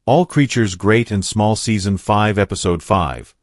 All Creatures Great and Small Season 5 Episode 5.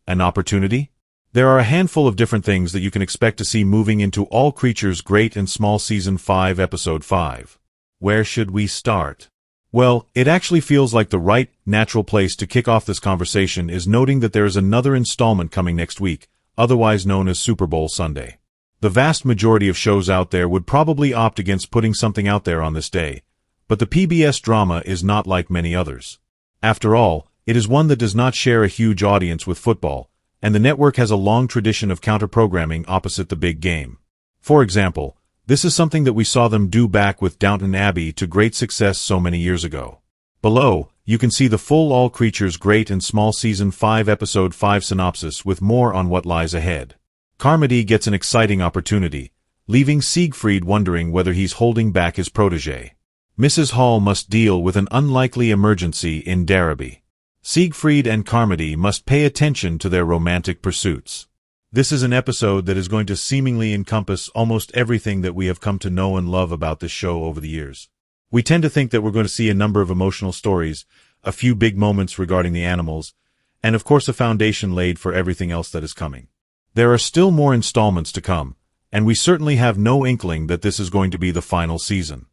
An opportunity? There are a handful of different things that you can expect to see moving into All Creatures Great and Small Season 5 Episode 5. Where should we start? Well, it actually feels like the right, natural place to kick off this conversation is noting that there is another installment coming next week, otherwise known as Super Bowl Sunday. The vast majority of shows out there would probably opt against putting something out there on this day, but the PBS drama is not like many others. After all, it is one that does not share a huge audience with football, and the network has a long tradition of counter-programming opposite the big game. For example, this is something that we saw them do back with Downton Abbey to great success so many years ago. Below, you can see the full All Creatures Great and Small Season 5 Episode 5 synopsis with more on what lies ahead. Carmody gets an exciting opportunity, leaving Siegfried wondering whether he's holding back his protégé. Mrs. Hall must deal with an unlikely emergency in Darrowby. Siegfried and Carmody must pay attention to their romantic pursuits. This is an episode that is going to seemingly encompass almost everything that we have come to know and love about this show over the years. We tend to think that we're going to see a number of emotional stories, a few big moments regarding the animals, and of course a foundation laid for everything else that is coming. There are still more installments to come, and we certainly have no inkling that this is going to be the final season.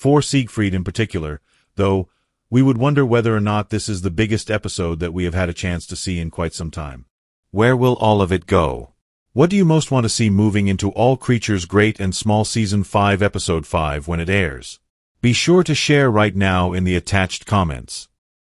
For Siegfried in particular, though, we would wonder whether or not this is the biggest episode that we have had a chance to see in quite some time. Where will all of it go? What do you most want to see moving into All Creatures Great and Small Season 5 Episode 5 when it airs? Be sure to share right now in the attached comments.